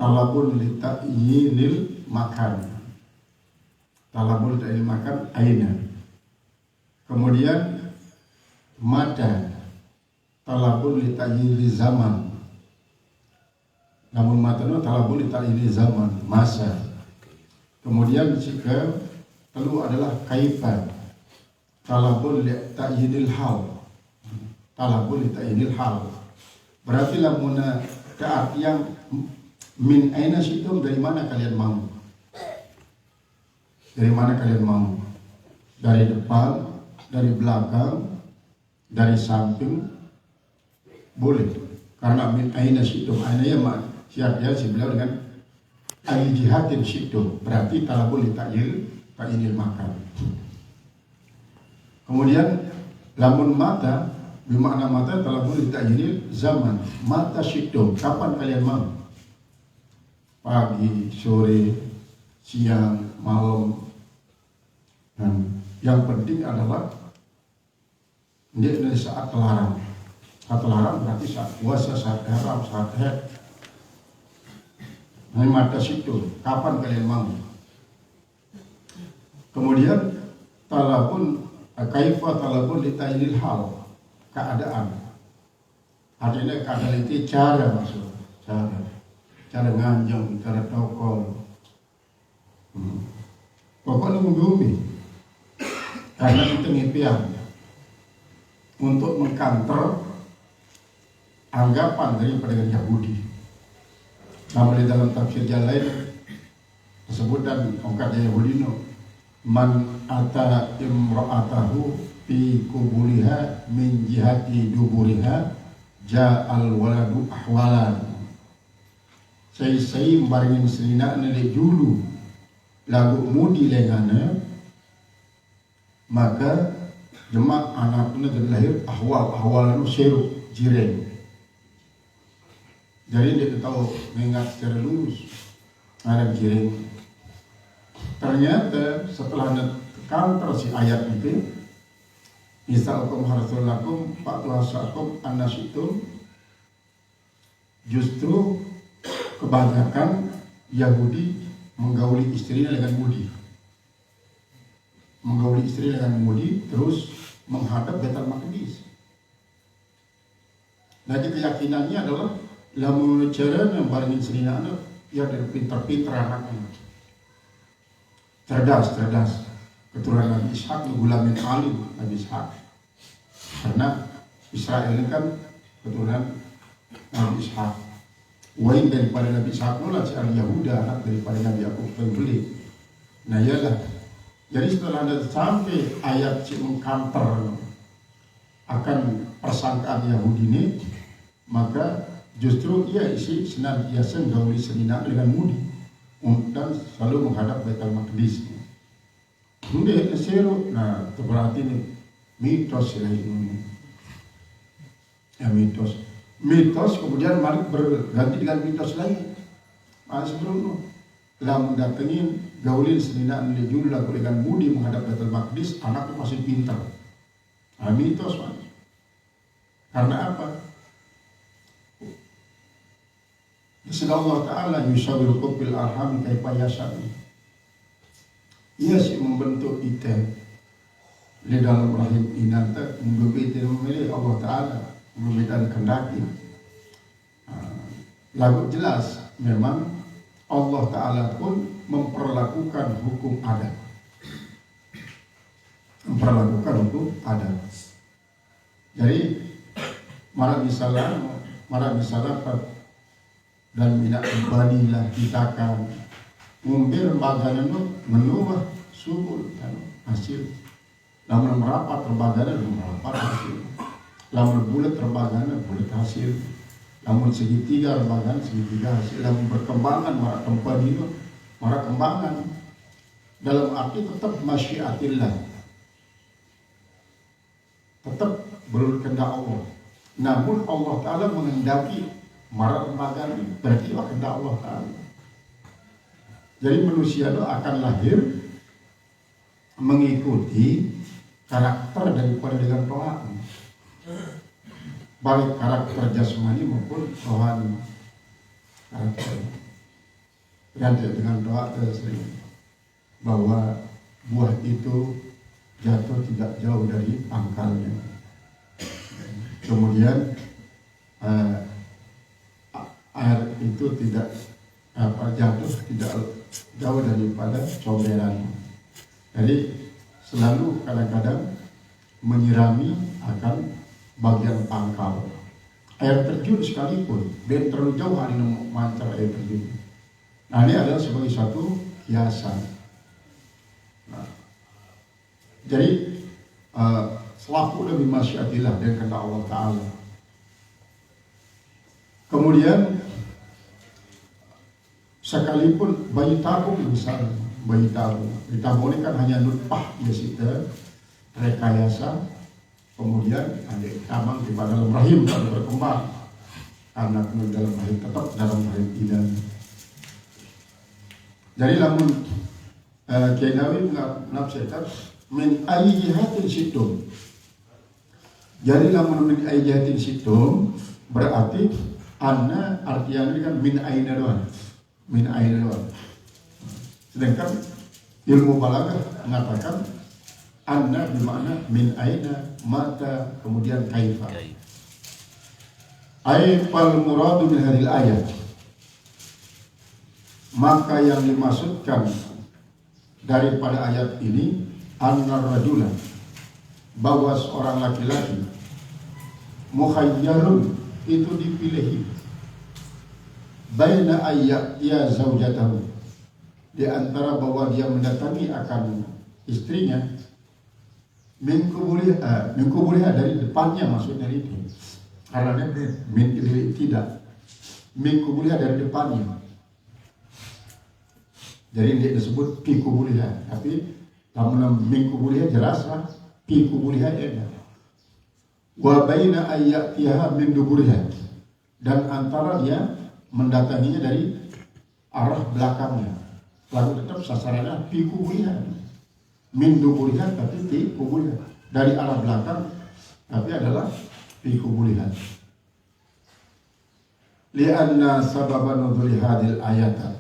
talabun li ta'yinil makan. Talabun li ta'yinil makan aina. Kemudian mata talabun li ta'yinil zaman. Namun mata itu talabun li ta'yinil zaman, masa. Kemudian jika telu adalah kaifa talabun li ta'yinil hal. Talabun li ta'yinil hal. Berarti lamuna keartian min aina syi'tum, dari mana kalian mau? Dari mana kalian mau? Dari depan, dari belakang, dari samping, boleh. Karena min aina syi'tum, aina ya mak siap-siap sebelah dengan ay jihatin syi'tum, berarti talabun li ta'yinil makan. Kemudian lamun mata, bermakna mata talabun li ta'yinil zaman, mata syi'tum, kapan kalian mau? Pagi, sore, siang, malam. Dan yang penting adalah ini saat terlarang. Saat terlarang berarti saat puasa, saat haram, saat haid. Ini mata situ, kapan kalian mau? Kemudian talabun kaifa talabun li ta'yinil hal, keadaan. Artinya keadaan itu cara maksud, cara nganjong, cara tokol. Pokoknya membumi. Karena itu ngipian untuk mengkanter anggapan daripada Yahudi. Namun di dalam tafsir yang lain tersebut dan ongkatnya Yahudi no, man ata imra'atahu fi kubuliha min jihati duburiha ja'al waladu ahwalan. Saya membaringin selina nilai julu lagu mudi lengana, maka jemaah anaknya jadi lahir ahwal itu seruk jireng. Jadi dia tahu mengingat secara lurus ada jireng. Ternyata setelah kantor si ayat itu, Isa'ukum harsulakum fa'tuhasakum annasitum, justru kebanyakan Yahudi menggauli istrinya dengan mudi. Menggauli istri dengan mudi, terus menghadap Baitul Maqdis. Jadi keyakinannya adalah lamun cara yang paling istrinya anak, ya dari pintar-pintar anaknya. Cerdas. Keturunan Nabi Ishak, Gulamin alim Nabi Ishak. Karena Israel ini kan keturunan Nabi Ishak. Wain daripada Nabi Ishak nulah si Yahuda, anak daripada Nabi Yakub pembeli. Nah ialah, jadi setelah ada sampai ayat si mengkanter akan persangkaan Yahudi ini, maka justru ia isi senantiasa gauli senina dengan mudi dan selalu menghadap Baitul Maqdis. Kemudian seru, nah itu berarti ini mitos ini. Ya mitos kemudian mari berganti dengan mitos lain. Sebelumnya dalam mendatengin gaulin seninaan lejul lagu dengan mudi menghadap Baitul Maqdis, anak itu masih pintar. Mitos man. Karena apa? Bismillah Allah Ta'ala yusawirukum bil arham kaifa yasha'. Ia sih membentuk kita di dalam rahim inata, memilih Allah Ta'ala, memilih kendaki. Lagu jelas memang Allah Ta'ala pun memperlakukan hukum adat. Jadi marah misalnya dan minat banilah ditakan umbir bagana itu menubah subul hasil. Lamun merapat terbagana hasil. Lamun bulat terbagana bulat hasil. Lamun segitiga terbagana segitiga hasil. Lamun berkembangan marah tempat itu marah kembangan. Dalam arti tetap masyiatillah, tetap berkehendak Allah. Namun Allah Ta'ala mengendaki marah tembaga ini berarti kehendak Allah Ta'ala. Jadi manusia itu akan lahir mengikuti karakter daripada dengan rohani, baik karakter jasmani maupun rohani karakter. ganti dengan doa tersering bahwa buah itu jatuh tidak jauh dari pangkalnya. Kemudian air itu tidak jatuh tidak jauh daripada comberan. Jadi selalu kadang-kadang menyirami akan bagian pangkal. Air terjun sekalipun, dan terlalu jauh hari mancar air terjun. Nah, ini adalah sebagai satu kiasan. Nah, jadi selaku lebih masyiatillah dan kehendak Allah Ta'ala. Kemudian sekalipun bayi tabung misalnya, bayi tabung ini kan hanya nutfah biasa rekayasa, kemudian ada tabang di dalam rahim kalau berkembang, anak dalam rahim tetap dalam rahim tidak. Jadi namun Kiai Nawawi menafsirkan min ayyihatin situm. Jadi namun min ayyihatin situm berarti anna artinya ini kan min aina doang. Min aina doang. Sedangkan ilmu balaghah mengatakan anna bermakna min aina, mata, kemudian kaifa. Ay fal muradu min hadhil ayat. Maka yang dimaksudkan daripada ayat ini annar rajula, bahwa seorang laki-laki mukhayyarun itu dipilih baina ayat ya zaujatahu, di antara bahwa dia mendatangi akan istrinya min kubuliha dari depannya, maksudnya itu karena min tidak min kubuliha dari depannya. Jadi dia disebut pi kubuliha, tapi namun min kubuliha jelas lah, pi kubuliha ada. Wa baina ayyatiha min duburiha, dan antara dia mendatanginya dari arah belakangnya. Lalu tetap sasarannya pi kubuliha, min duburiha tapi pi kubuliha, dari arah belakang tapi adalah pi kubuliha. Lianna sababan nuzuli hadil ayat.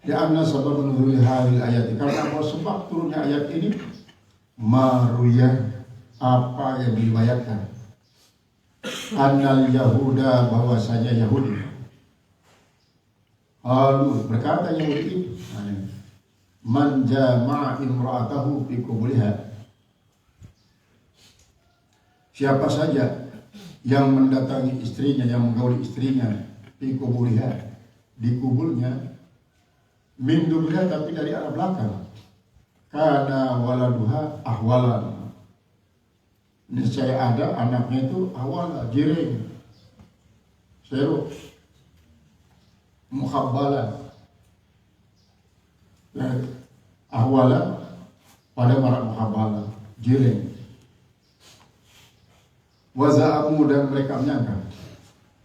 Lianna sababan nuzuli hadil ayat, karena apa sebab turunnya ayat ini, maruyah, apa yang diriwayatkan, annal yahuda, bahwasanya Yahudi, lalu berkata Yahudi itu, man jama'a imra'atahu fi kubuliha, siapa saja yang mendatangi istrinya, yang menggauli istrinya fi kubuliha, di kuburnya, min duburiha tapi dari arah belakang, kana waladuha ahwalan, niscaya ada anaknya itu awal jiring, seru, mukhabbalan, ahwalan pada marak mukhabbalan, jiring. Waza'amu, dan mereka menyangka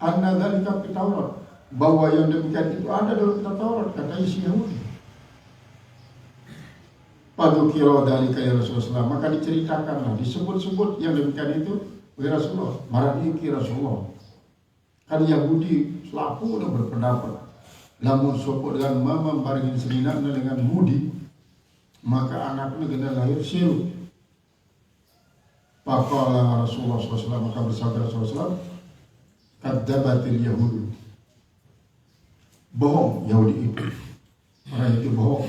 anna dzalika fi Taurat, bahwa yang demikian itu ada dalam kitab Taurat, kata isi Yahudi. Padukiro dari kaya Rasulullah, maka diceritakanlah, disebut-sebut yang demikian itu oleh Rasulullah, marahiki Rasulullah. Kan Yahudi selaku udah berpendapat, lamun sopo dengan mama baringin seninakna dengan mudi, maka anaknya kena lahir siru. Faqala Rasulullah SAW, maka bersabda Rasulullah, kadzabatil Yahudi, bohong Yahudi itu, orang itu bohong.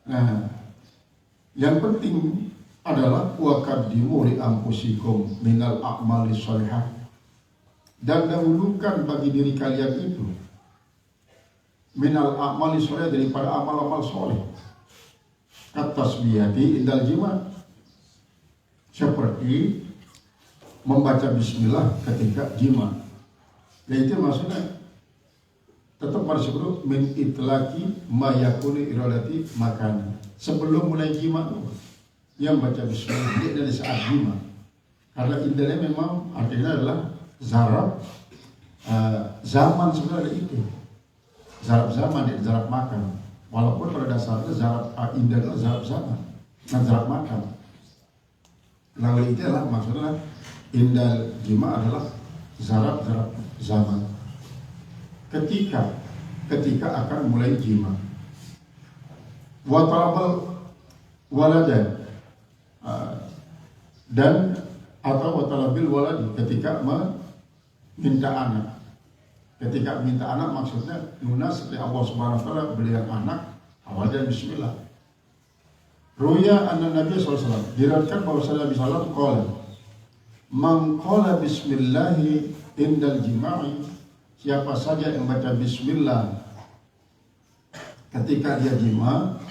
Nah, yang penting adalah wa qaddimu li anfusikum minal a'mali sholihah, dan dahulukan bagi diri kalian itu minal a'mali sholihah, daripada amal-amal soleh, katasbihati indal jima, seperti membaca bismillah ketika jima. Dan itu maksudnya tetap harus sebelum min itlaki ma yakuni iradati makan, sebelum mulai jima yang baca bismillah dia dari saat jima, karena indahnya memang artinya adalah zarab zaman, sebenarnya itu zarab zaman, tidak zarab makan, walaupun pada dasarnya zarab indah adalah zarab zaman, nah zarab makan. Lalu itu adalah maksudnya indah jima adalah zarab zaman. ketika akan mulai jima. Wa talabal walada, dan atau wa talabil waladi, ketika meminta anak. Ketika minta anak maksudnya lunas seperti Allah Subhanahu wa taala beliau anak awal dari bismillah. Ruya anna Nabi sallallahu alaihi wasallam, diriwayatkan bahwa Nabi sallallahu alaihi wasallam qala, man qala bismillahi indal jima'i, siapa saja yang baca bismillah ketika dia jima,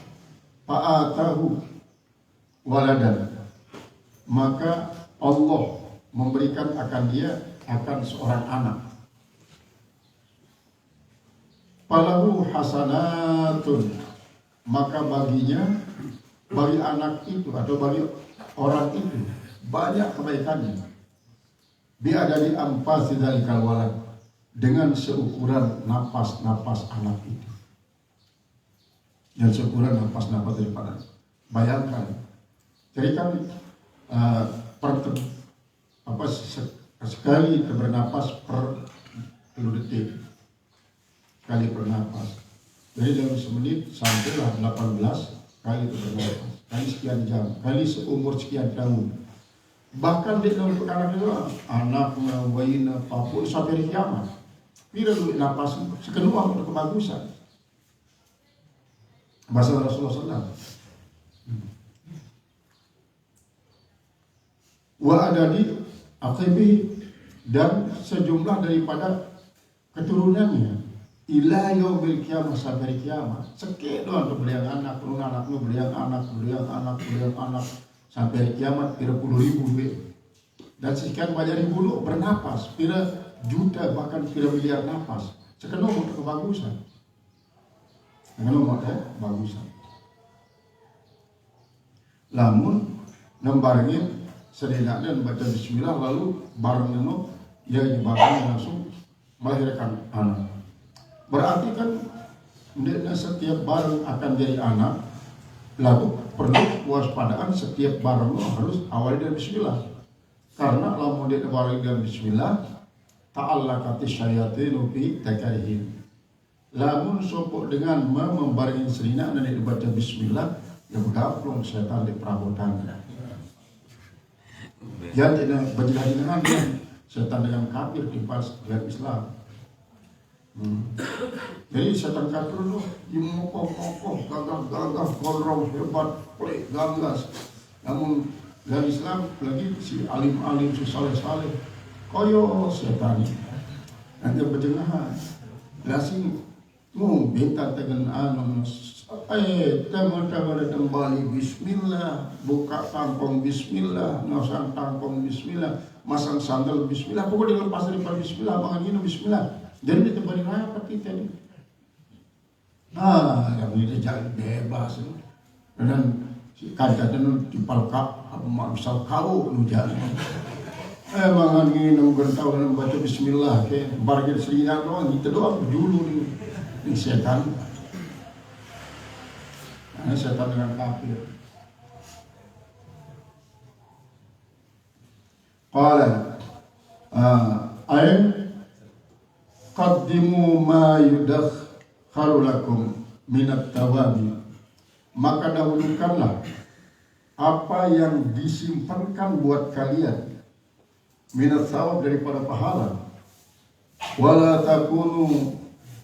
fa'atahu waladan, maka Allah memberikan akan dia akan seorang anak. Falahu hasanatun, maka bagi anak itu atau bagi orang itu banyak kebaikannya. Biadadi ampas dzalikal walad, dengan seukuran napas-napas anak itu. Dan seukuran napas-napas daripada. Bayangkan, jadi kan sekali bernapas per 10 detik. Kali bernapas. Jadi dalam semenit sampailah 18 kali bernapas. Kali sekian jam. Kali seumur sekian tahun. Bahkan di dalam anak itu, anaknya, bayinya, apapun sampai hari kiamat. Bila dulu napas sekenuah untuk kebagusan. Bahasa Rasulullah SAW. Wa adadi aqibi, dan sejumlah daripada keturunannya. Ila yaumil kiamah, sampai hari kiamat. Sekian doang untuk beliau anak, turun anaknya beliau anak sampai hari kiamat 30.000. Dan sekian banyak ribu lo bernapas, pira juta bahkan pira miliar napas. Sekenal untuk kebagusan. Bagusan. Lamun nembarengin sedinaknya baca bismillah lalu bareng neno ya nyebabkan langsung melahirkan anak. Berarti kan setiap barang akan jadi anak, lalu perlu waspadaan setiap barang harus awali dari bismillah. Karena lamun dia awali dari bismillah, ta'allaqati syayatinu fi takarihin. Lamun sopok dengan membaringin serina dan dibaca bismillah, ya bergabung setan di perabotan. Ya tidak berjalan dengan setan dengan kafir di pas Islam. Jadi setan kafir itu kokoh, gagah, gondrong, hebat, pelik, gagas. Namun dari Islam lagi si alim-alim, si saleh-saleh, koyo setan. Nanti berjengahan. Lasing mau minta dengan teman-teman kembali bismillah, buka tampong bismillah, nosang tampong bismillah, masang sandal bismillah, pokoknya lepas daripada bismillah, abangan ini bismillah. Jadi di tempat rapat kita ni. Yang ini jadi bebas. Dan kadang tu dipalkap, misal kau nujan. Mangan ini nungguin tahu dan baca bismillah. Barangkali serina doang, kita doang dulu ni setan. Ini setan dengan kafir. Qala qaddimu ma yudakharu lakum minat tawabi, maka dahulukanlah apa yang disimpankan buat kalian minat thawab, daripada pahala. Wala takunu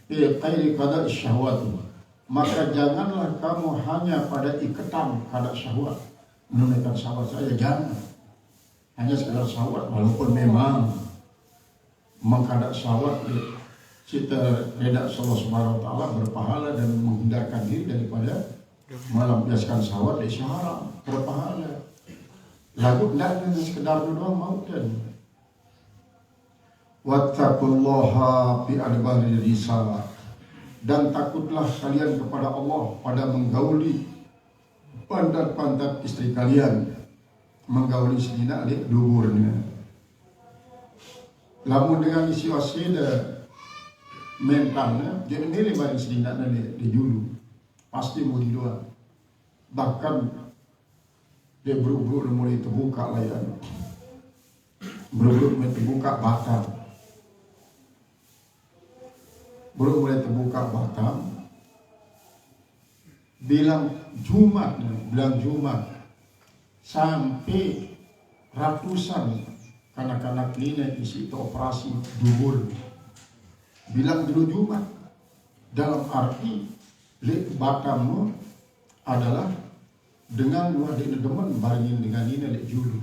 fi qairi qada syahwati, maka janganlah kamu hanya pada ikatan kada syahwat, menunaikan syahwat saja, jangan hanya sekedar syahwat, walaupun memang mengkada syahwat kita reda Allah Subhanahu wa taala berpahala dan menghindarkan diri daripada melampiaskan syahwat di haram, berpahala. Lagu tidak hanya sekedar doang mau dan wattaqullaha fi adbari risalah, dan takutlah kalian kepada Allah pada menggauli pantat-pantat istri kalian, menggauli sedina alik duburnya. Lamun dengan isi wasida mentalnya, jadi milih balik sedina di dulu pasti mau didoa. Bahkan dia berubah mulai terbuka layan, berubah mulai terbuka bakar. baru mulai terbuka Batam, bilang Jumat, sampai ratusan kanak-kanak ini isi operasi duhur. Bilang dulu Jumat, dalam arti Batam adalah dengan luar di demen baringin dengan ini lek julu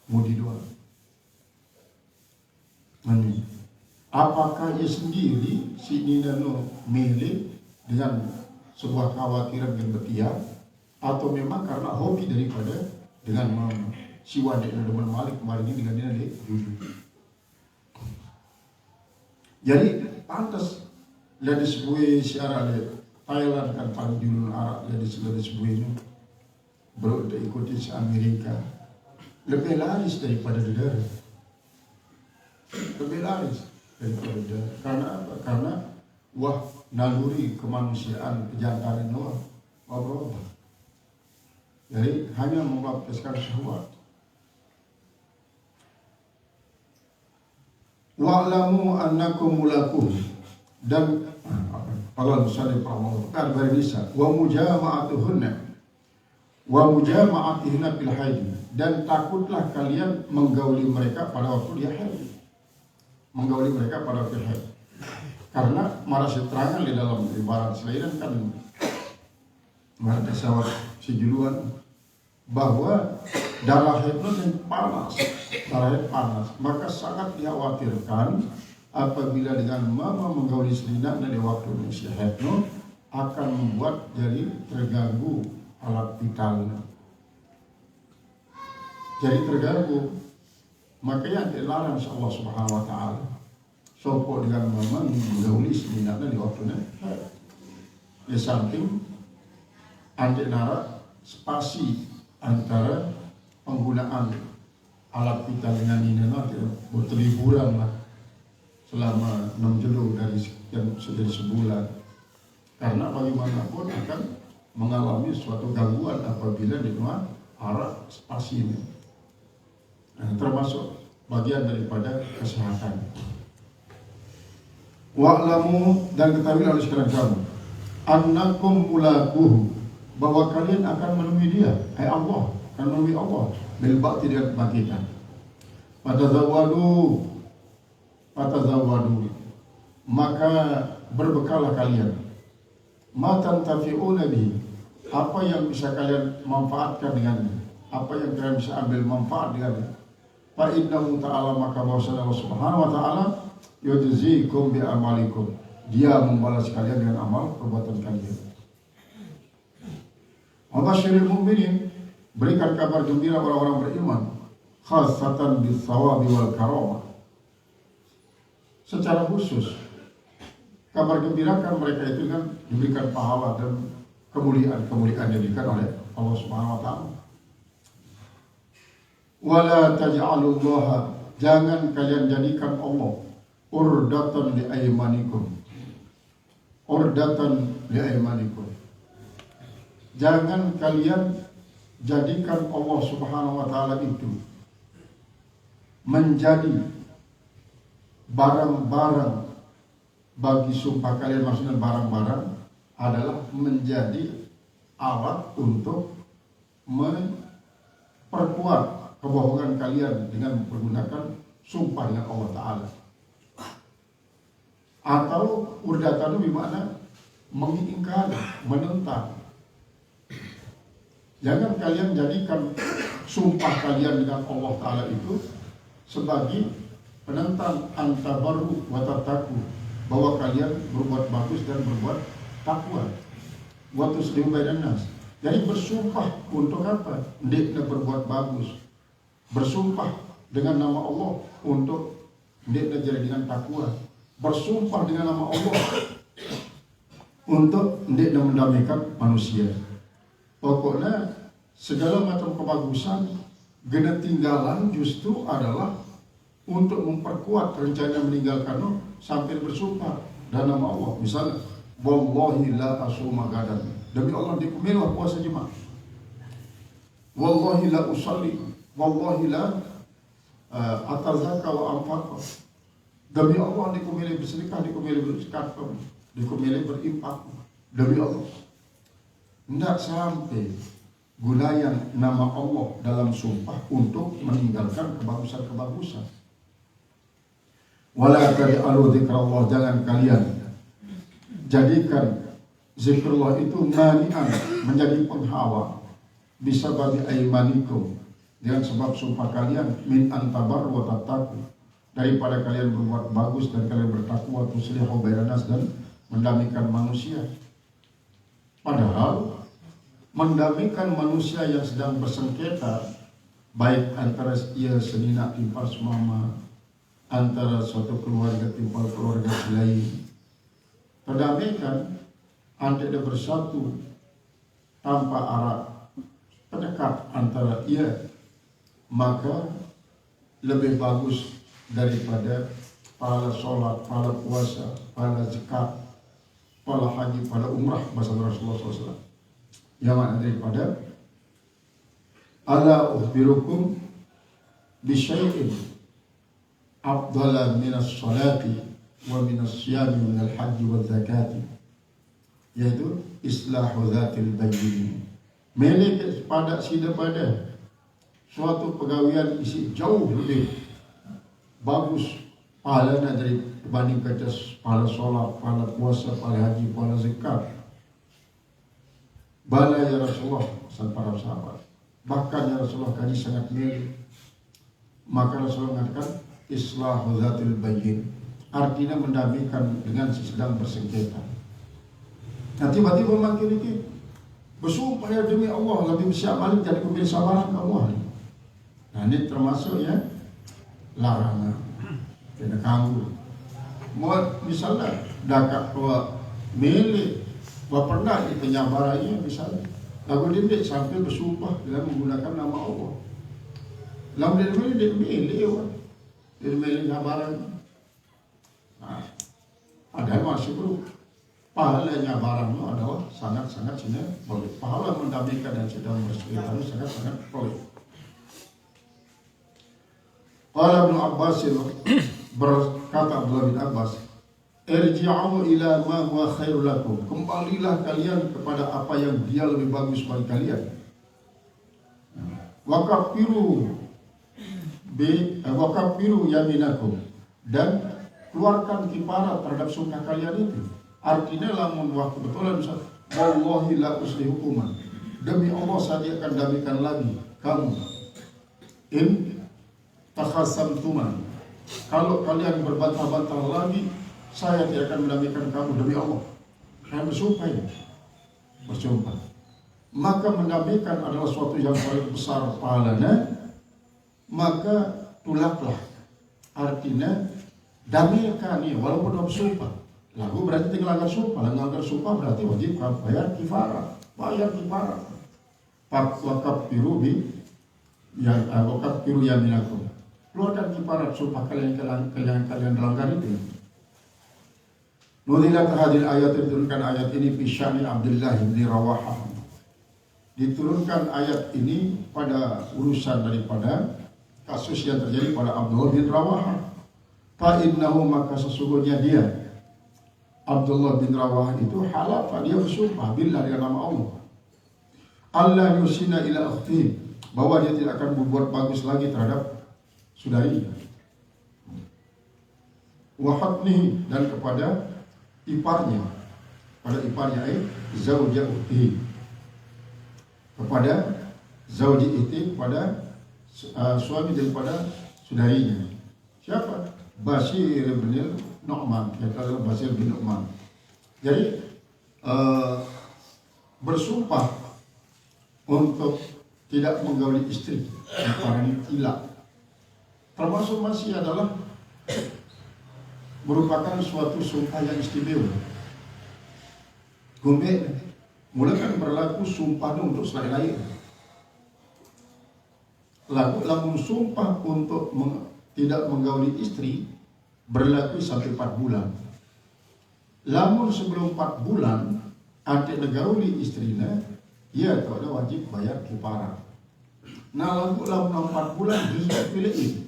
mau didoa. Apakah ia sendiri si Nina milih dengan sebuah kekhawatiran yang bertiap, atau memang karena hobi daripada dengan si wadik demen malik kemarin ini dengan ini lek julu. Jadi pantas lihat sebuah siara lihat Thailand kan paling dulu Arab lihat sebuah ini baru ikuti si Amerika lebih laris daripada negara, lebih laris daripada negara. Karena apa? Karena wah naluri kemanusiaan kejantanan berubah. Jadi hanya membaptiskan syahwat. Wa'lamu annakum mulaquh, dan Allah misalnya kan berbisa wa mujama'atuhunna bil haid, dan takutlah kalian menggauli mereka pada waktu dia haid, menggauli mereka pada waktu haid. Karena marah seterangan di dalam ibarat selain kan marah pesawat sejuluan bahwa darah haid itu panas, darah haid panas, maka sangat dikhawatirkan apabila dengan mama menggauli selindak dari waktu si haid akan membuat jadi terganggu alat vitalnya, jadi terganggu. Makanya dilarang Allah Subhanahu Wa Taala sopo dengan mama menggauli selindak dari waktu haid. Di samping antara spasi antara penggunaan alat vital dengan ini berliburan lah selama 6 jelu dari sebulan, karena bagaimanapun akan mengalami suatu gangguan apabila di luar arah spasi ini, termasuk bagian daripada kesehatan. Wa'lamu, dan ketahui oleh sekalian kamu, annakum mulaquh, bahwa kalian akan menemui dia, Allah akan menemui Allah bil ba'ti, dengan kebangkitan. Fatazawwadu, maka berbekallah kalian. Ma tantafi'una bihi, apa yang bisa kalian manfaatkan dengannya, apa yang kalian bisa ambil manfaat dengannya. Fa innahu ta'ala, maka bahwasanya Allah Subhanahu wa taala yujzikum bi amalikum, dia membalas kalian dengan amal perbuatan kalian. Mubashiril mu'minin, berikan kabar gembira orang-orang beriman, khassatan bis sawabi wal karamah, secara khusus kabar gembirakan mereka itu kan diberikan pahala dan kemuliaan yang diberikan oleh Allah Subhanahu wa taala. Wala taj'alullaha, jangan kalian jadikan Allah urdatan li aymanikum, urdatan li aymanikum, jangan kalian jadikan Allah Subhanahu wa taala itu menjadi barang-barang bagi sumpah kalian. Maksudnya barang-barang adalah menjadi alat untuk memperkuat kebohongan kalian dengan menggunakan sumpah dengan Allah Ta'ala. Atau urdatan itu bermakna mengingkari, menentang. Jangan kalian jadikan sumpah kalian dengan Allah Ta'ala itu sebagai penentang antabaru wa tataku, bahwa kalian berbuat bagus dan berbuat takwa. Wa tuslimu bainan nas. Jadi bersumpah untuk apa? Hendaknya berbuat bagus. Bersumpah dengan nama Allah untuk hendaknya jadi dengan takwa. Bersumpah dengan nama Allah untuk hendaknya mendamaikan manusia. Pokoknya segala macam kebagusan gena tinggalan justru adalah untuk memperkuat rencana meninggalkan sampai bersumpah dan nama Allah. Misalnya, wallahi la asuma gadan, demi Allah dikumilah puasa Jumat. Wallahi la usalli, wallahi la atazakka wa anfaqa, Demi Allah diku milih bersedekah, diku milih berzakat, diku milih berinfak. Demi Allah. Tidak sampai gunakan nama Allah dalam sumpah untuk meninggalkan kebagusan-kebagusan. Wala taj'alu dzikrallah, jangan kalian jadikan zikrullah itu mani'an, menjadi penghalang, bisa bagi aimanikum, dengan sebab sumpah kalian, min antabar wa tattaqu, daripada kalian berbuat bagus dan kalian bertakwa, tuslihu bainan nas, dan mendamaikan manusia. Padahal mendamaikan manusia yang sedang bersengketa, baik antara ia senina timpal semama, antara suatu keluarga timpal keluarga lain, terdamaikan anda bersatu tanpa arah pendekat antara ia, maka lebih bagus daripada pahala sholat, pahala puasa, pahala zakat, pahala haji, pahala umrah bahasa Rasulullah SAW. Yang mana daripada ala ukhbirukum bisyai'in afdala minas salati wa minas siyami minal haji wa zakati, yaitu islahu dzatil bayyin, milik pada pada suatu pegawaian isi jauh lebih bagus pahalanya dari dibanding kerja pahala sholat, pahala puasa, pahala haji, pahala zakat. Bala ya Rasulullah, pesan para sahabat. Bahkan ya Rasulullah, kami sangat milik. Maka Rasulullah mengatakan islahu dzatil bayyin, artinya mendamaikan dengan sedang bersengketa. Nah tiba-tiba makin ini bersumpah ya demi Allah, lebih besar balik jadi pemilik sabaran ke Allah. Nah ini termasuk ya larangan, kena kanggu. Mau misalnya dakak bahwa milik, bahwa pernah di penyabarannya misalnya, lalu dia sampai bersumpah dengan menggunakan nama Allah. Lalu dia milih nyabaran. Nah, padahal masih perlu. Pahalanya barangnya adalah sangat-sangat boleh. Pahala mendamaikan dan sedang bersekitar sangat-sangat boleh. Qala Ibnu Abbas, berkata Abdullah bin Abbas, irji'u ila ma huwa khairul lakum, kembalilah kalian kepada apa yang dia lebih bagus bagi kalian. Wa kafiru yaminakum, dan keluarkan kifarat terhadap sumpah kalian itu. Artinya lamun waktu betulan wallahi la usli hukuman, demi Allah saya akan damaikan lagi kamu. In takhasamtuman, kalau kalian berbantah-bantah lagi, saya tidak akan mendamaikan kamu demi Allah. Saya bersumpah ya, bersumpah. Maka mendamaikan adalah suatu yang paling besar pahalanya. Maka tulaklah, artinya damaikan ya, walaupun bersumpah. Lalu berarti tinggal langgar sumpah. Langgar sumpah berarti wajib bayar kifarah. Bayar kifarah. Wakaf biru yang wakaf biru yaminakum. Keluarkan kifarah sumpah kalian langgar itu. Nuzilat hadil ayat, diturunkan ayat ini fi sya'ni Abdullah bin Rawahah. Diturunkan ayat ini pada urusan daripada kasus yang terjadi pada Abdullah bin Rawahah. Fa innahu, maka sesungguhnya dia Abdullah bin Rawahah itu halafa, dia bersumpah billah dengan nama Allah, Allah yusina ila ukhti, bahwa dia tidak akan berbuat bagus lagi terhadap saudari, wa hatnihi, dan kepada iparnya, pada iparnya zauja ukhti, kepada zauji itu, kepada suami daripada saudarinya. Siapa? Bashir bin Nu'man, yaitu Bashir bin Nu'man. Jadi bersumpah untuk tidak menggauli istri para ilah, termasuk masih adalah merupakan suatu sumpah yang istimewa. Gumbe mulai kan berlaku sumpah untuk selain lain. Lalu sumpah untuk tidak menggauli istri berlaku sampai 4 bulan. Lamun sebelum 4 bulan ada negauli istrinya, ia tak ada wajib bayar kifarah. Nah lamun 4 bulan dia pilih ini.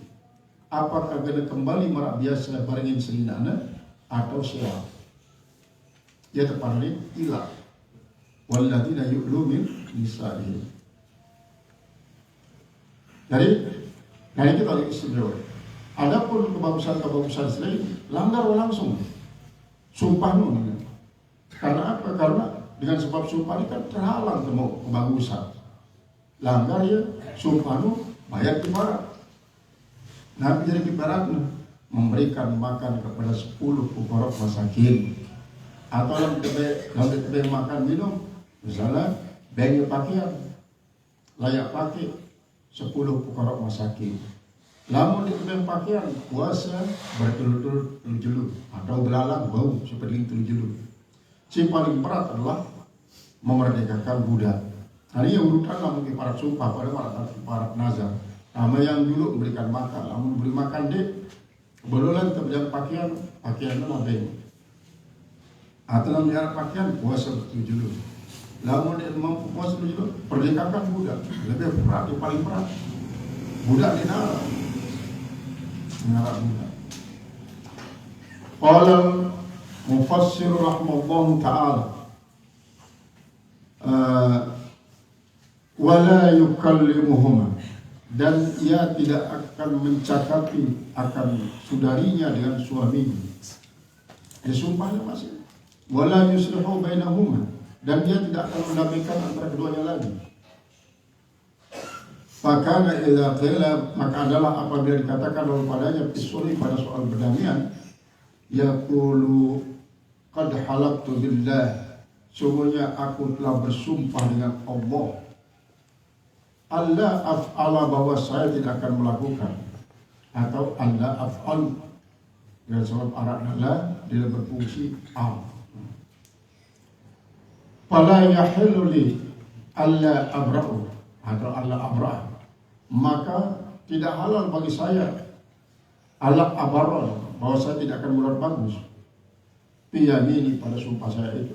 apakah kena kembali merak biasa barengin selinana atau siap. Ya terpandang ilah walladzina yu'lu min nisa'ihim. Jadi kita lihat istimewa. Adapun kebagusan selain langgar langsung sumpah nun. Karena apa? Karena dengan sebab sumpah ini kan terhalang temu kebagusan. Langgar ya sumpah nun bayar kifarat. Nabi jadi kifaratnya memberikan makan kepada 10 fuqara masakin. Atau kalau kita makan minum, misalnya bagi pakaian, layak pakai 10 fuqara masakin. Lamun di tebing pakaian, puasa bertelur-telur jelur atau belalang bau seperti telur-jelur. Si paling berat adalah memerdekakan budak. Nah ini urutan lamun kifarat sumpah pada kifarat nazar. Nama yang dulu memberikan makan, lamun beri makan dek, belulan tebing pakaiannya labeng. Atau dalam jarak pakaian puasa bertelur-jelur. Lamun dia mampu puasa bertelur-jelur, perdekakan budak. Lebih berat, yang paling berat. Budak di dalam. Mengarah budak. Qala mufassir rahimahullah ta'ala wala yukallimuhuma, dan ia tidak akan mencakapi akan saudarinya dengan suaminya. Sumpahnya masih wala yuslihu bainahuma, dan dia tidak akan mendamaikan antara keduanya lagi. Fakana idza qila, maka adalah apabila dikatakan oleh padanya pisuri pada soal perdamaian, yaqulu qad halaqtu billah, sungguhnya aku telah bersumpah dengan Allah, Allah af'ala, bahwa saya tidak akan melakukan, atau Allah af'al dengan sebab Arab Allah dia berfungsi am. Fala yahillu li alla abra'u, atau alla abra'ah, maka tidak halal bagi saya alla abarra, bahwa saya tidak akan murad bagus piyamini pada sumpah saya itu.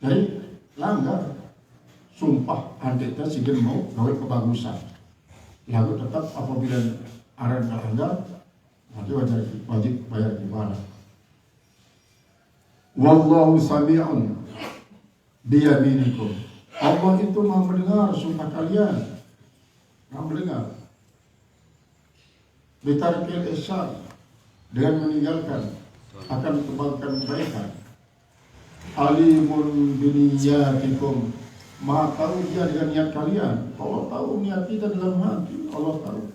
Jadi langgar sumpah andai kita sikit mau gawe kebagusan, lalu tetap apabila aran langgar wajib bayar kifarat. Wallahu sami'un biyaminikum, Allah itu maha mendengar sumpah kalian, maha mendengar. Bitarkil ihsan, dengan meninggalkan akan kebaikan kebaikan. Alimun biniyatikum, maha tahu dia dengan niat kalian. Allah tahu niat kita dalam hati, Allah tahu.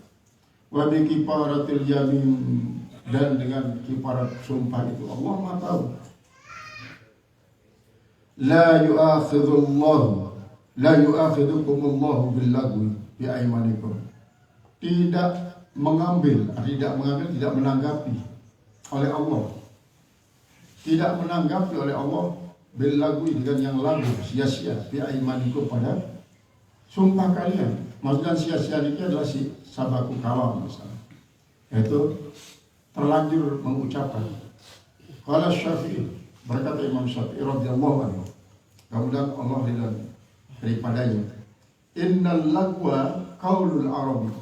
Wa bi kifaratil yamin, dan dengan kifarat sumpah itu Allah maha tahu. La yu'akhidhukumullahu billagwi bi aymanikum, tidak menanggapi oleh Allah, tidak menanggapi oleh Allah billagwi dengan yang lagu, sia-sia, bi aymanikum, pada sumpah kalian. Maksudnya sia-sia ini adalah si sabaku kalam misalnya, yaitu terlanjur mengucapkan. Qala Syafi'i, berkata Imam Syafi'i radhiyallahu anhu, kemudian Allah ridha daripadanya, innal lagwa qaulul arabi,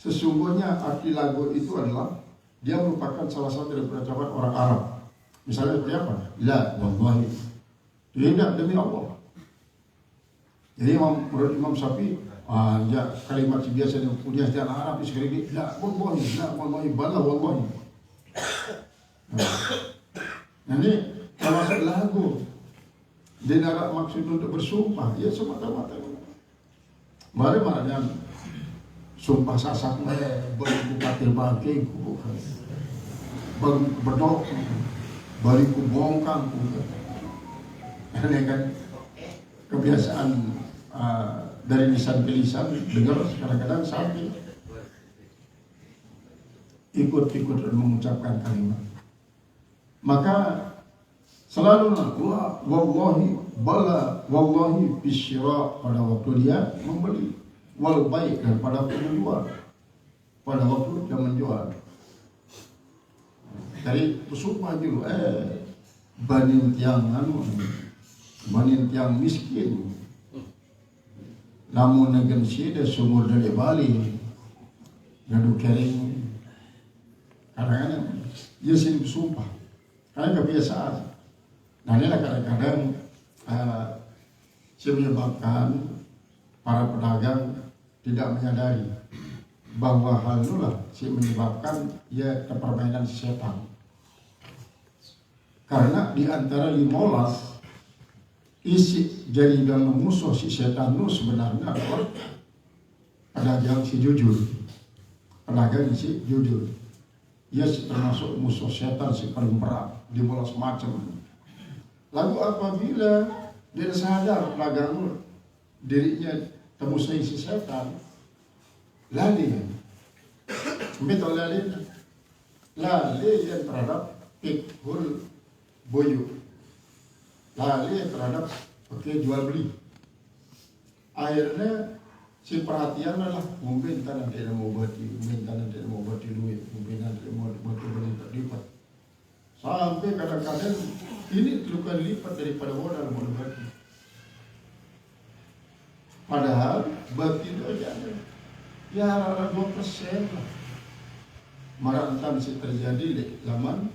sesungguhnya arti lagu itu adalah dia merupakan salah satu dari ucapan orang Arab. Misalnya seperti apa? La wallahi, tidak demi Allah. Jadi menurut Imam Syafi'i, kalimat biasa yang punya di Arab sekali ini, la wallahi, bala wallahi. Nah ini termasuk lagu. Dia nak maksud untuk bersumpah, ya semata-mata. Mari maknanya sumpah sasak, beriku katil bangke, berdok, bariku bongkang. Ini kan kebiasaan dari lisan ke lisan, dengar kadang-kadang sampai ikut-ikut mengucapkan kalimat. Maka selalu wallahi, bala wallahi bisyira, pada waktu dia membeli, wal baik, dan pada waktu menjual, pada waktu dia menjual. Dari bersumpah dulu, banin tiang miskin, namun negeri sida sumur dari Bali, ngadu kering. Kadang-kadang dia sini bersumpah karena kebiasaan. Nah inilah kadang-kadang menyebabkan para pedagang tidak menyadari bahwa hal itulah menyebabkan ya permainan setan. Karena di antara 15 isi dari dalam musuh si setan itu sebenarnya adalah pedagang si jujur. Pedagang si jujur. Ia termasuk musuh setan si paling berat, 15 macam. Lalu apabila dia sadar pedagang dirinya temusai si setan, lali yang terhadap ikhul boyu, lali terhadap jual beli. Akhirnya si perhatian adalah mungkin tanah tidak mau bati, mungkin tanah tidak mau bati duit, mungkin tanah tidak mau bati lipat. Sampai kadang-kadang ini luka lipat daripada modal mau bati. Padahal bati itu aja ya rata 2% lah. Marantan sih terjadi di zaman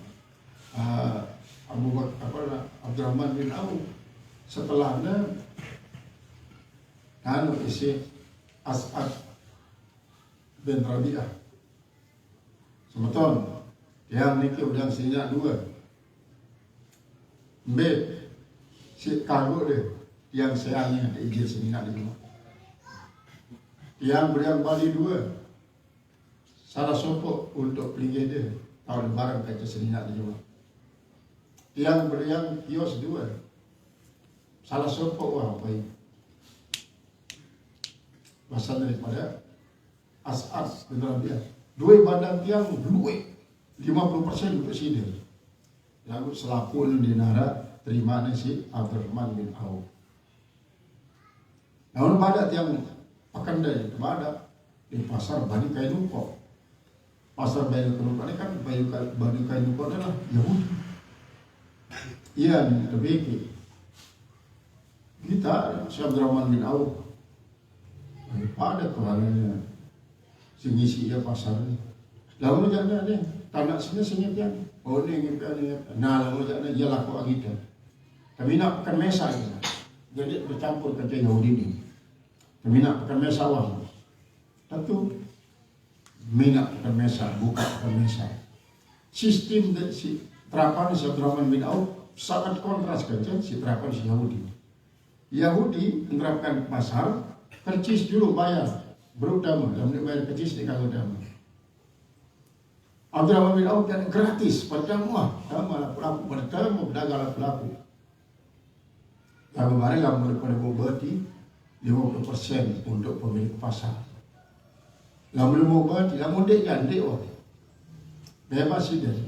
Abdurrahman bin Auf. Setelahnya isi As'ad bin Rabi'ah. Semeton yang niki udang sinya 2. Mbak si kaguk deh yang sayangnya di ijil sini nak di rumah. Yang beriang Bali 2. Salah sopok untuk pelinggih dia tahun lebaran kaca sini nak di rumah. Yang beriang kios 2. Salah sopok wah baik. Pasal daripada As'ad bin Rabi'ah. 2 badan tiang duit 50% untuk sidin. Lalu selaku dinara terima si Abdurrahman bin Auf. Namun pada tiang akan dari pada di pasar Bani Kainuko. Pasar Bani Kainuko ini kan Bani Kainuko adalah Yahudi. Iya, lebih kita si Abdurrahman bin Auf pada kerangannya singisi ya pasar ini. Lalu jangan ada tanah sini sengipian. Oh ini ngipian. Nah lalu jangan dia laku agita. Kami nak pekan mesa kita. Jadi bercampur kerja Yahudi ini. Kami nak pekan mesa wah. Tentu minat pekan mesa, buka pekan mesa. Sistem si terapan si Abdurrahman bin Auf sangat kontras kerja si terapan si Yahudi. Yahudi menerapkan pasar. Kercis dulu bayar, berutama, dan bayar kercis di kalau utama. Abdurrahman bin Auf dan gratis, padahal wah, sama pelaku, padahal mau berdagang pelaku. Yang kemarin yang daripada mau berarti 50% untuk pemilik pasar. Yang belum mau berarti, yang mau dek kan dek wah, bebas sih dari.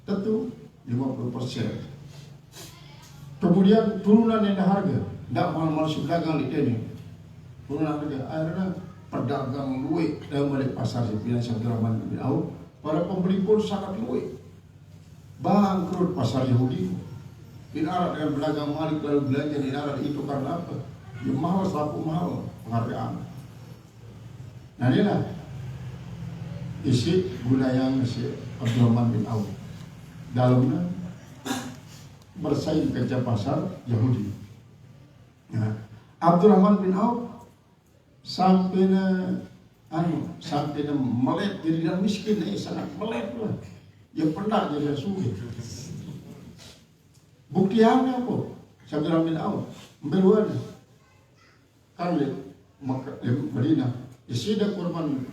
Tentu 50%. Kemudian turunan yang harga, tidak mahal-mahal dagang di sini. Pulang dia akhirnya pedagang luwe dalam balik pasar Sipina Abdurrahman bin Auf. Para pembeli pun sangat luwe. Bangkrut pasar Yahudi. Dinarat dengan pedagang Malik lalu belanja dinarat itu karena apa? Ya mahal, selaku mahal penghargaan. Nah inilah isi budaya si Abdurrahman bin Auf. Dalamnya bersaing kerja pasar Yahudi. Nah, Abdurrahman bin Auf sampai melek jadi dan miskin sangat melek lah. Ya pernah jadi sulit. Buktiannya apa? Abdurrahman bin Auf beruan kan Makkah Madinah. Sida korban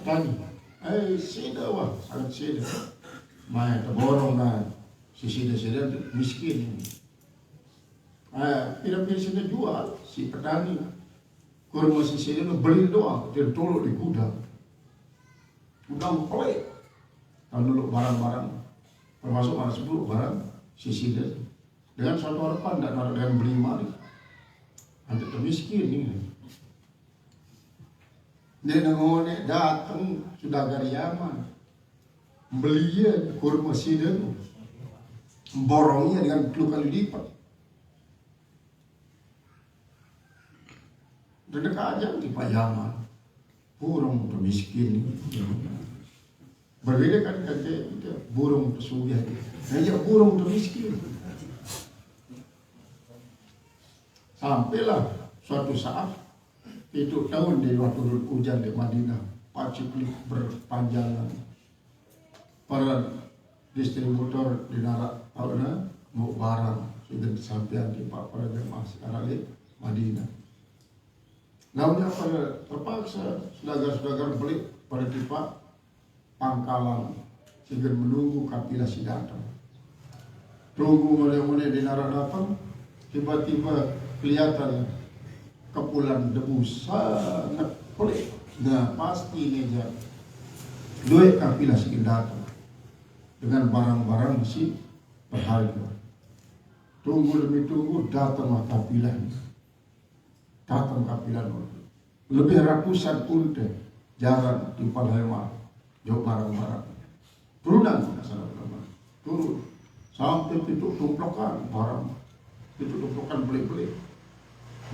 tani. Sida wah sangat sida. Mai terborong kan. Si sida miskin. Pira-pira sida jual si petani. Kurma sisi ini beli doang, dia tolong di gudang pelik. Kalau dulu barang-barang, termasuk ada 10 barang sisi dia. Dengan satu harapan tidak ada yang beli mari. Nanti termiskin ini. Dia nengone datang sudah dari Yaman, beli kurma sisi dia, borongnya dengan 10 kali lipat. Dekat aja di Payaman. burung miskin. Berbeda kan kita burung pesugih. Nah, burung miskin. Sampailah suatu saat itu tahun di waktu hujan di Madinah, paciklik berpanjangan. Para distributor di narak tahunnya mau barang sudah disampaikan di Pak para jemaah sekarang di Madinah. Namun pada terpaksa saudagar-saudagar beli pada tipe pangkalan sehingga menunggu kafilah si datang. Tunggu mulai-mulai di narak datang, tiba-tiba kelihatan kepulan debu sangat pelik. Nah pasti ngejar duit kafilah si datang dengan barang-barang si berharga. Tunggu demi tunggu datanglah kafilah. Datang kafilah lebih ratusan unta jalan di Palembang jauh barang-barang turunan turun sampai pintu tumpukan barang pintu tumpukan beli-beli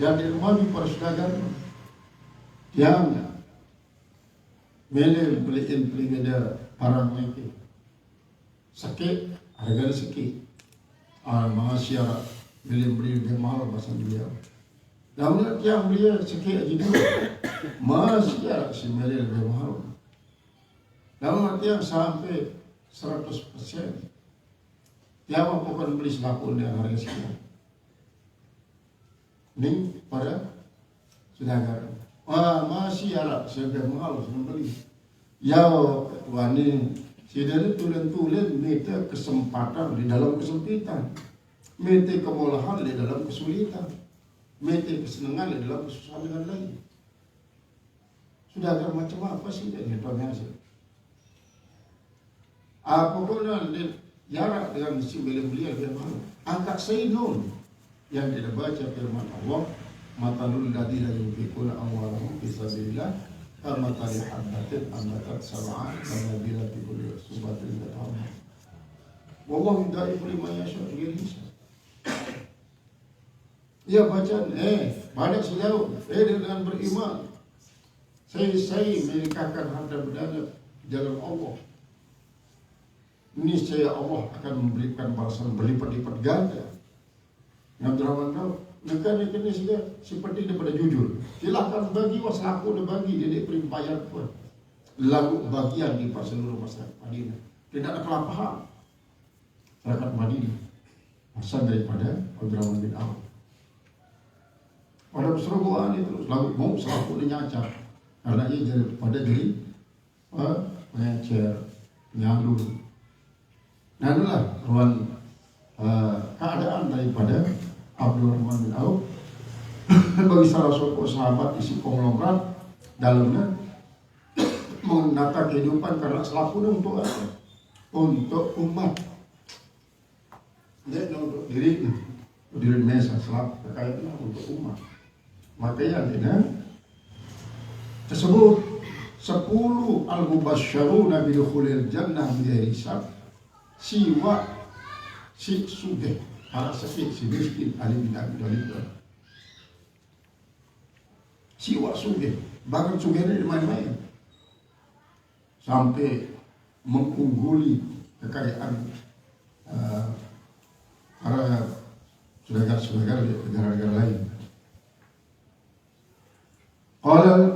yang di rumah para saudagar yang beliin ada barang mereka sakit harga sakit masyarakat beli lebih mahal bahasa beliau. Namun yang beliau sikit aja dulu, masih ya si Meli lebih mahal. Namun yang sampai 100%, tiap bukan beli selaku dengan harga sekian. Ini pada saudagar, masih ya lebih mahal sebelum beli. Ya wani si dari tulen minta kesempatan di dalam kesempitan, minta kemulahan di dalam kesulitan. Minta kesenangan dalam kesusahan dengan lain. Sudah agak macam apa sih ini tuanya sih? Apapun yang jarak dengan si beliau dia malu. Angkat sayyidun yang tidak baca firman Allah, matalul ladina yunfikuna amwalahum fi sabilillah kamathali habbatin ambatat sab'a sanabila fi kulli subatin tatawwa. Wallahu yudaifu liman yasha' bighairi hisab. Ya bacaan, banyak selalu, dengan beriman. Saya menikahkan harta berdana jalan Allah. Niscaya Allah akan memberikan balasan berlipat-lipat ganda. Abdurrahman tahu, negara ini sudah seperti daripada jujur. Silahkan bagi waslaku dan bagi dia perimpayar pun. Lalu bagian di seluruh masyarakat Madinah. Tidak ada kelapaan. Masyarakat Madinah. Asal daripada Abdurrahman bin Auf. Pada perserbuan itu lalu mau selaku dinyacak karena ia jadi pengecer, penyalur. Nah itulah ruang keadaan daripada Abdurrahman bin Auf bagi salah satu sahabat isi konglomerat dalamnya menata kehidupan karena selaku untuk apa? Untuk umat. Dia untuk diri Indonesia selaku kekayaan untuk umat. Makanya tersebut 10 al-mubasysyaruna bidukhulil jannah bighairi hisab. Siwa si sugih, para sakit si miskin Ali bin Abi Thalib. Siwa sugih, bahkan sugihnya di mana-mana. Sampai mengungguli kekayaan para saudagar-saudagar di negara-negara lain. Qala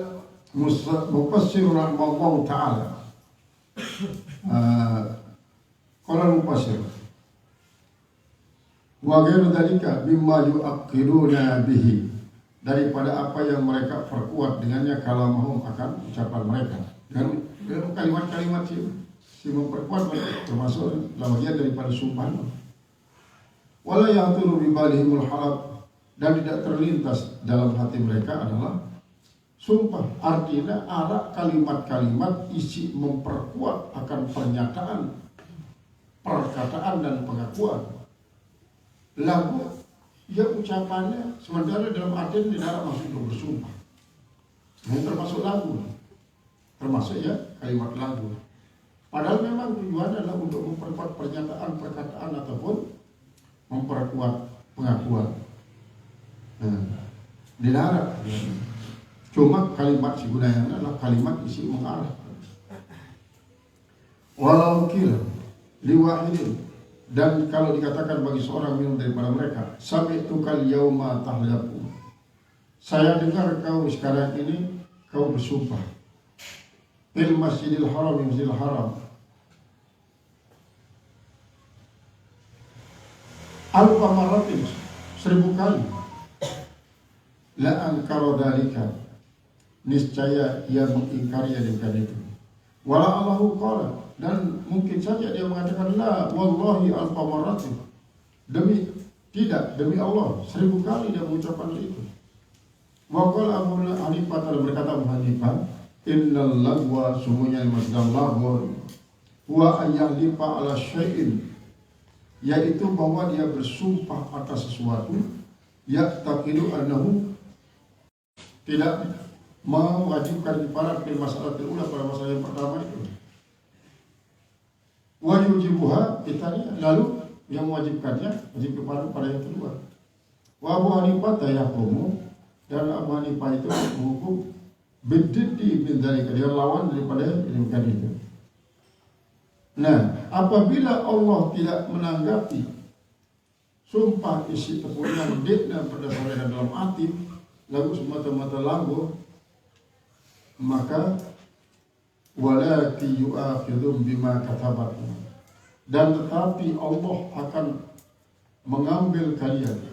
mufassir rahimahullah ta'ala qala mufassir wa ghairu dzalika mimma yu'aqqiluna bihi, daripada apa yang mereka perkuat dengannya kalamahum akan ucapan mereka dan kalimat-kalimat si memperkuat mereka, termasuk bagian daripada sumpah. Wala ya'tulu bi balihimul halab, dan tidak terlintas dalam hati mereka adalah sumpah. Artinya arah kalimat-kalimat isi memperkuat akan pernyataan, perkataan dan pengakuan. Lagu ya ucapannya sementara dalam artian tidak masuk untuk bersumpah. Ini termasuk lagu, termasuk ya kalimat lagu. Padahal memang tujuannya adalah untuk memperkuat pernyataan, perkataan ataupun memperkuat pengakuan. Dilarang. Cuma kalimat si gunanya adalah kalimat isi mengarah. Walau kila liwahidin, dan kalau dikatakan bagi seorang minum daripada mereka, sami'tukal yauma tahlaku, saya dengar kau sekarang ini kau bersumpah fil masjidil haram, di masjidil haram, alfa maratin, 1000 kali, la ankara dalika, niscaya ia mengingkari dengan itu. Wala Allahu qala, dan mungkin saja dia mengatakan la wallahi alfa maratin, demi tidak, demi Allah 1000 kali dia mengucapkan itu. Wa qala Abu Hanifah, telah berkata Abu Hanifah, innal lagwa, sungguhnya maksud lagwa huwa ayyahlifa ala syai'in, yaitu bahwa dia bersumpah atas sesuatu, ya'taqidu annahu, tidak mewajibkan kifarat fil mas'alatil ula, pada masalah yang pertama itu, wa yujibuha itania, lalu yang mewajibkannya wajib kifarat pada yang kedua. Wa Abu Hanifah tayaqumu, dan Abu Hanifah itu menghukum bididdi bin dzalika, dia lawan daripada demikian itu. Nah, apabila Allah tidak menanggapi sumpah isi tepunan dikna pada mereka dalam hati, lalu semata-mata lagu, maka walaki yu'akhidhum bima katabat, dan tetapi Allah akan mengambil kalian,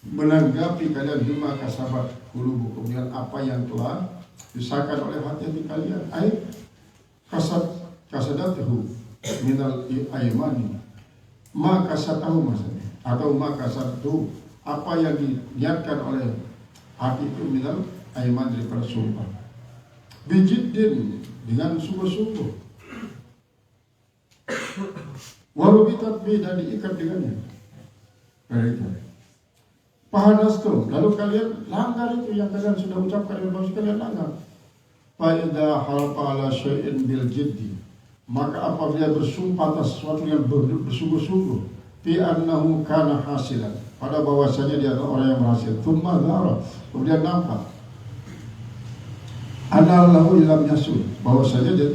menanggapi kalian bima kasabat qulubukum, dengan apa yang telah disahkan oleh hati-hati kalian, ai kasadatuhu minal aymani, ma kasatahu maksudnya, atau ma kasatu, apa yang diniatkan oleh hati itu minal ayman, daripada sumpah, bijiddin, dengan sungguh-sungguh, warubitat bi, dan diikat dengannya. Pahanastum, lalu kalian langgar itu yang kalian sudah ucapkan, dan baru kalian langgar. Fa'idha halfa ala syai'in bil jiddi, maka apabila bersumpah atas sesuatu yang bersungguh-sungguh, fi annahu kana hasilan, pada bahwasanya dia adalah orang yang berhasil, thumma dhara, kemudian nampak anallahu ilam yasul, bahwasanya dia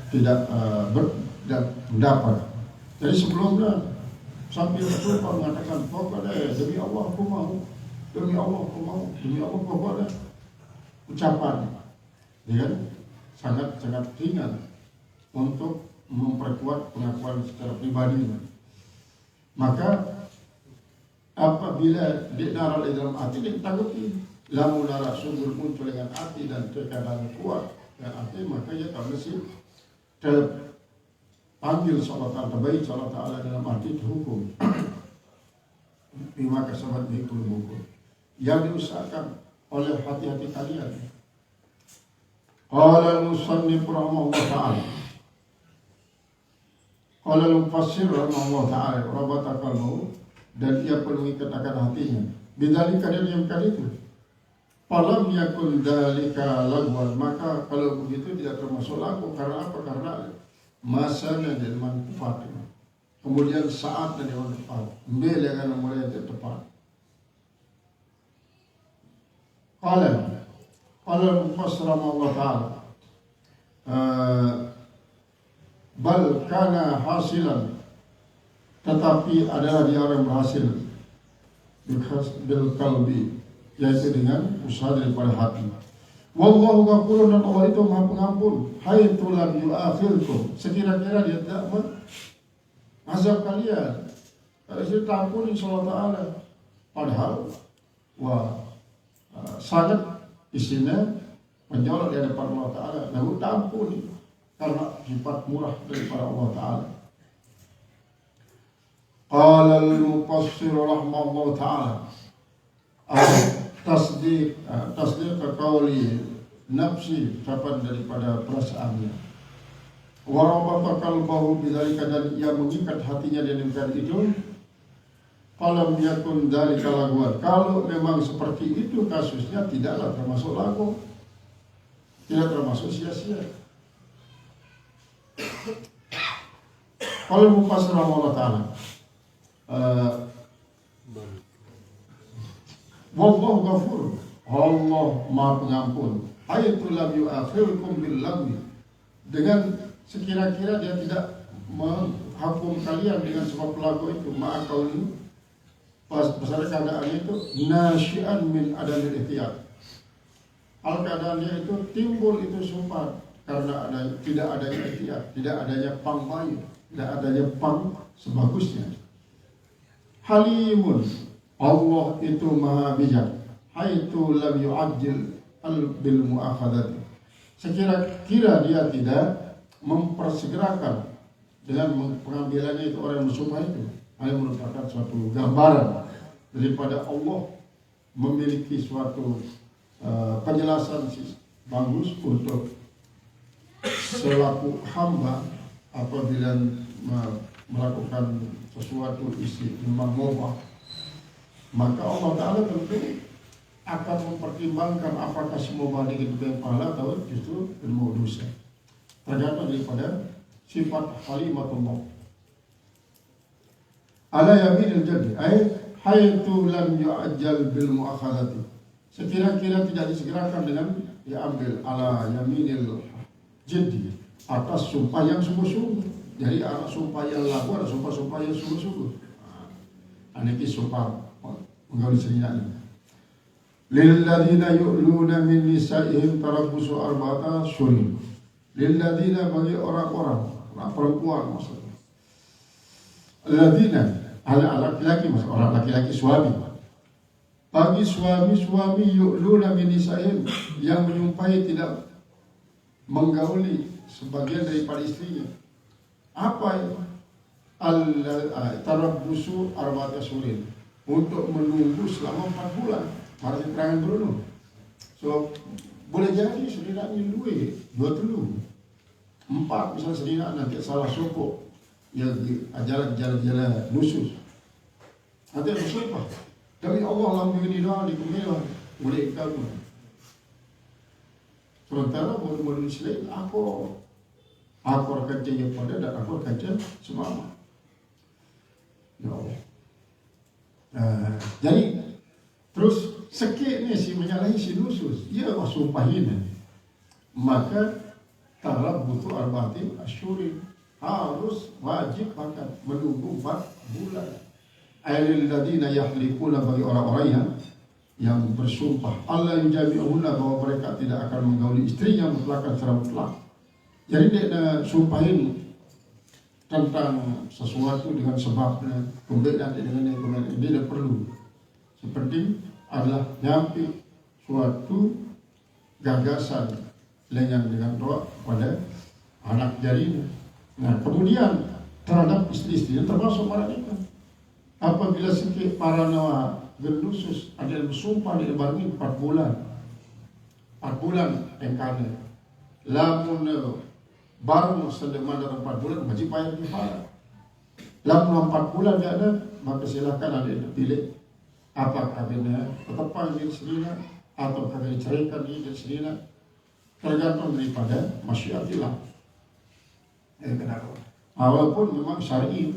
tidak mendapat. Jadi sebelumnya sambil bersumpah mengatakan pokoknya demi Allah aku mau, demi Allah aku mau, demi Allah pokoknya, ucapan dia sangat ringan untuk memperkuat pengakuan secara pribadi. Maka apabila dinaral di dalam hati, ditakuti, lamun lara sumber muncul dengan hati dan tekanan kuat dan hati, maka ia tak mesti terpanggil Allah Ta'ala, baik Allah Ta'ala dalam arti hukum. Bima kasabat bihikul hukum, yang diusahakan oleh hati-hati kalian. Qala al-musannif rahimahullah ta'ala, qala al-mufassir rahimahullah ta'ala, rabata qalbuhu, dan ia penuhi katakan hatinya, bidzalika, dan yang kali itu, falam yakun dzalika lagwan, maka kalau begitu tidak termasuk lagu. Karena apa? Karena masanya dan manfaat, kemudian saat dan yang tepat, beliau mulai tepat. Qala al-mufassir rahimahullah ta'ala, bal kana hasilan, tetapi adalah dia orang berhasil, bil qalbi, yaitu dengan usaha daripada hati. Wallahu ghafurun, dan Allah itu Maha Pengampun, haitsu lam yu'akhirkum, sekira-kira dia tidak mengazab kalian, kalau dia tampun insyaallah taala. Padahal sangat isinya menjolok di hadapan Allah Ta'ala, lalu tampuni karena sifat murah daripada Allah Ta'ala. Qala al-mufassir rahimahullah ta'ala, tasdiq qawli nafsi, ucapan daripada perasaannya, wa rabata qalbahu bidzalika, dan ia mengikat hatinya dengan itu. Falam yakun dzalika lagwan, kalau memang seperti itu kasusnya, tidaklah termasuk lagu, tidak termasuk sia-sia. Kalau mufassir Allah Ta'ala, wallahu ghafur, Allah Maha Pengampun. Haitsu lam yu'akhirkum bil lagwi. Dengan sekira-kira dia tidak menghukum kalian dengan sebab lagu itu, ma'akauni pas besar keadaan itu nasyian min adamil ihtiyat. Al-keadaan dia itu timbul itu sumpah karena tidak adanya ihtiyat, tidak adanya pang bayu, tidak adanya pang sebagusnya. Halimun, Allah itu maha bijak. Haitsu lam yu'ajjil bil mu'akhadati. Sekira-kira dia tidak mempersegerakan dengan pengambilannya itu orang yang bersumpah itu, hanya merupakan suatu gambaran daripada Allah memiliki suatu penjelasan bagus untuk selaku hamba apabila melakukan sesuatu isi memang mubah, maka Allah Ta'ala tentu akan mempertimbangkan apakah semua balik itu yang pahala atau justru ilmu dosa, tergantung daripada sifat halimatullah. Ala yaminil jadi haitsu lam yu'ajjal bil mu'akhadati. Sekira-kira tidak disegerakan dengan diambil ala yaminil jadi atas sumpah yang sungguh-sungguh. Jadi ada sumpah yang lagu, ada sumpah-sumpah yang sungguh-sungguh. Ini sumpah menggauli seringan. Lilladzina yu'luna min nisa'ihim tarabbusu arba'ata syurin. Lilladzina bagi orang-orang perempuan maksudnya. Lilladzina laki-laki maksudnya orang laki-laki suami. Bagi suami-suami yu'luna min nisa'ihim yang menyumpahi tidak menggauli sebagian daripada istrinya. Apa itu? Tarabbusu arba'ata syurin. Untuk menunggu selama 4 bulan. Harus keterangan dulu. So boleh jadi selinaknya 2 telu 4 misalnya selinak nanti salah sokok ya jalan nusus nanti ada sumpah demi Allah lambi ini doa di kumila boleh kamu sementara modul Islam aku akan kerja pada dan aku akan kerja semama ya Allah. Jadi terus sekiranya si menyalahi si nusus, ia sumpahin, maka tarabbusu arba'atin asyhurin, harus wajib akan menunggu 4 bulan. Ailil ladina yahlifuna, bagi orang-orang yang bersumpah Allah yujami'una, bahwa mereka tidak akan menggauli istrinya mutlakan secara mutlak. Jadi dia sumpahin tentang sesuatu dengan sebabnya, kemudian dengan yang dia tidak perlu. Seperti adalah nyampi suatu gagasan lengan dengan doa pada anak jarinya. Nah kemudian terhadap istri-istri termasuk wanita, apabila sikit para nawa gendusus ada yang bersumpah di barangin 4 bulan 4 bulan engkane lamun baru sedang dalam 4 bulan wajib bayar kifarah. Lamun 4 bulan tidak ada, maka silakan ada yang pilih apakah dia tetap panggil serina atau kagak diceraikan dia serina, tergantung daripada masyiatillah. Kenapa? Walaupun memang syar'i,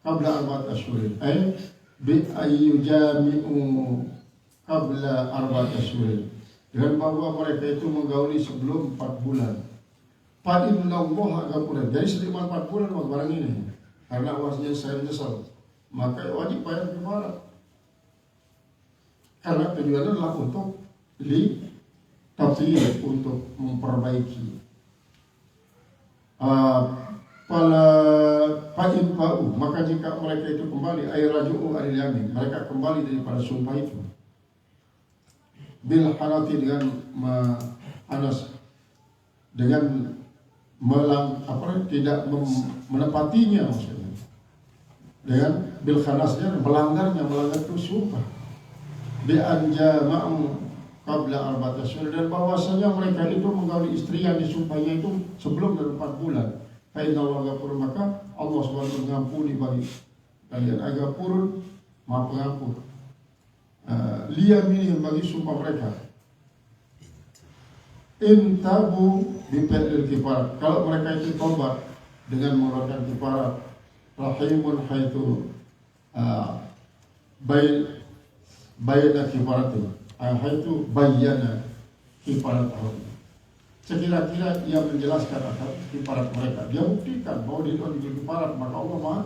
qabla 4 asyhurin bi ayyujami'u qabla 4 asyhurin, dengan bahwa mereka itu menggauli sebelum 4 bulan. Fa inna Allah ghafurun. Jadi selama 4 bulan barang ini karena awasnya saya menyesal, maka wajib bayar kifarah. Karena tujuannya adalah untuk tafsir, untuk memperbaiki. Pala fa'in fa'u, maka jika mereka itu kembali ay raju'u anil yamin, mereka kembali daripada sumpah itu bil hanati, dengan dengan tidak menepatinya, maksudnya dengan bil khanasnya, melanggar itu sumpah bi anja ma'u qabla 4 asyhur, dan bahwasanya mereka itu menggauli istri yang disumpahnya itu sebelum dari 4 bulan. Fa inna Allah ghafur, maka Allah SWT mengampuni bagi kalian. Ghafurun, Maha Pengampun. Liyamini, bagi sumpah mereka. Intabu bipelil kifarat, kalau mereka itu tobat dengan mengeluarkan kifarat. Rahimun haitu bayna kifarati, Haitu bayyana kifaratahum. Sekira-kira ia menjelaskan akan kifarat mereka, dia buktikan bahwa dia itu kifarat, maka Allah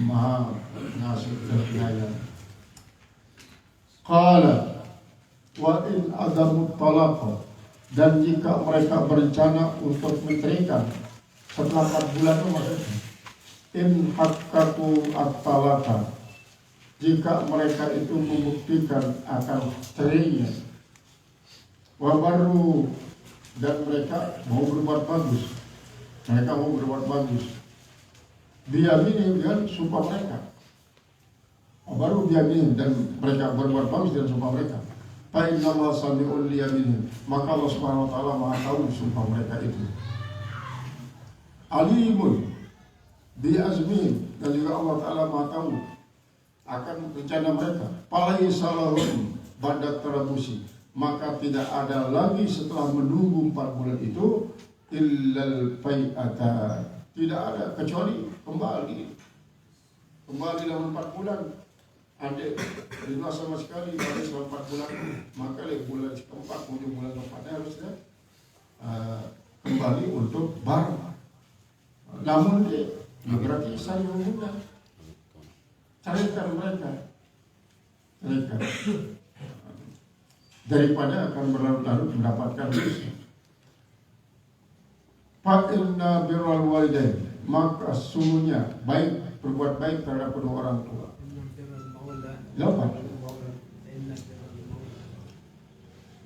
maha ngasih dan penyayang. Qala wa in adamu talaqa, dan jika mereka berencana untuk menceraikan setelah 4 bulan itu maksudnya, in haqqatu at-talaqa, jika mereka itu membuktikan akan cerainya, wa baru, dan mereka mau berbuat bagus, biyamin dengan sumpah mereka, baru biyamin dan mereka berbuat bagus dengan sumpah mereka. Fa inna Allah sami'un liyamin, maka Allah Subhanahu wa taala Maha tahu sumpah mereka itu. Alimun bi azmin, dan juga Allah taala Maha tahu akan rencana mereka. Falaisa lahum ba'da tarabusi, maka tidak ada lagi setelah menunggu 4 bulan itu illal fai'ata, tidak ada kecuali kembali dalam 4 bulan. Ada tidak sama sekali pada selama 4 bulan, maka bulan keempat, ujung bulan keempatnya harusnya kembali untuk bar. Namun dia berarti saling mengundang, carikan mereka daripada akan berlarut-larut mendapatkan dosa. Fa inna birral walidain, maka sungguhnya baik, berbuat baik terhadap kedua orang tua. 8.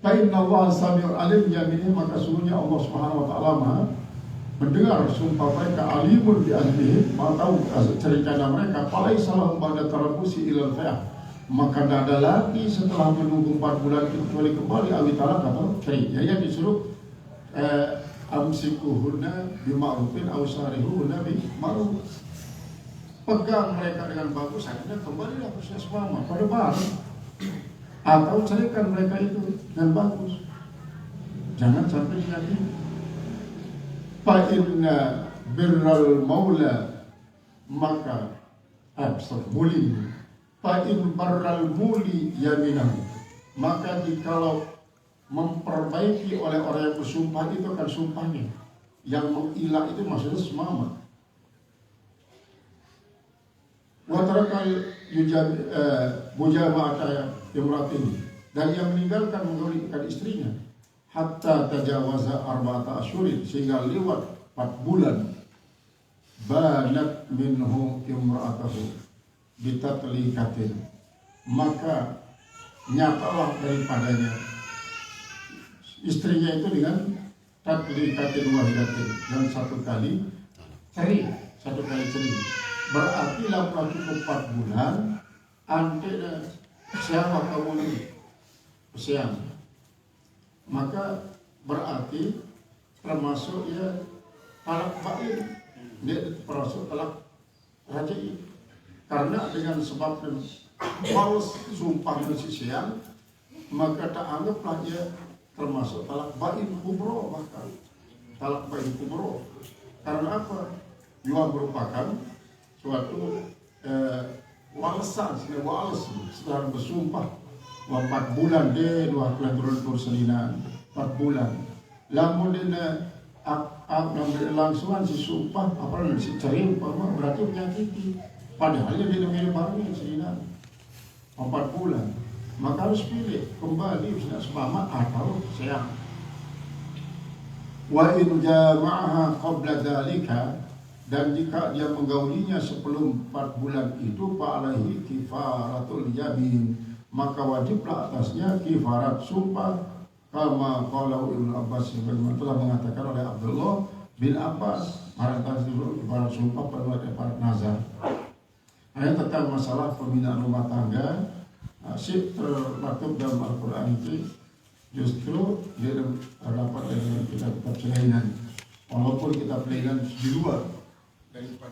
Fa inna Allah sami'un alim yamini, maka sungguhnya Allah Subhanahu wa taala Maha mendengar sumpah mereka, alimun bi azmihim, Maha tahu rencana mereka. Falaisa lahum ba'da tarabusi ilal fa'ah, maka tidak ada lagi setelah menunggu 4 bulan kecuali kembali awi talak atau cerai. Ya, disuruh amsikuhunna bima'rufin aw sarihuhunna bima'ruf, pegang mereka dengan bagus, akhirnya kembalilah proses mama pada baru, atau ceraikan mereka itu dengan bagus, jangan sampai jadi. Fa inna birral maula, maka muli, fa in barral muli yaminahu, maka jikalau memperbaiki oleh orang yang bersumpah itu kan sumpahnya, yang mengilah itu maksudnya semama. Watarakal mujama'ata imratin, dan yang meninggalkan menggaulkan istrinya, hatta tajawaza arba'ata asyurin, sehingga lewat 4 bulan, banat minhu imra'atahu bitatlikatin, maka nyatalah daripadanya istrinya itu dengan tatlikatin wahidatin, dan 1 kali cerai. Berarti lalu cukup 4 bulan, ante siapa kamu ini siang, maka berarti termasuk ya talak bain, dia termasuk talak rajai, karena dengan sebab males sumpah si siang, maka tak anggaplah dia termasuk talak bain kubro. Bahkan talak bain kubro, karena apa? Juga merupakan suatu walesan, setelah bersumpah 4 bulan dia 2 bulan turun selinan 4 bulan, lamun dia langsungan si sumpah apa si cerai umpama, berarti menyakiti, padahal dia minum barangnya selinan 4 bulan, maka harus pilih kembali sudah semama atau siang. Wa in jama'aha qabla dzalika, dan jika dia menggaulinya sebelum 4 bulan itu, fa'alaihi kifaratul yamin, maka wajiblah atasnya kifarat sumpah, kama qala Ibnu Abbas, sebagaimana telah mengatakan oleh Abdullah bin Abbas, atas dulu kifarat sumpah pada kifarat nazar. Ayat tentang masalah pembinaan rumah tangga, sih termaktub dalam Al-Quran itu justru dia terdapat dengan kitab-kitab selainan, walaupun kitab selainan di luar daripada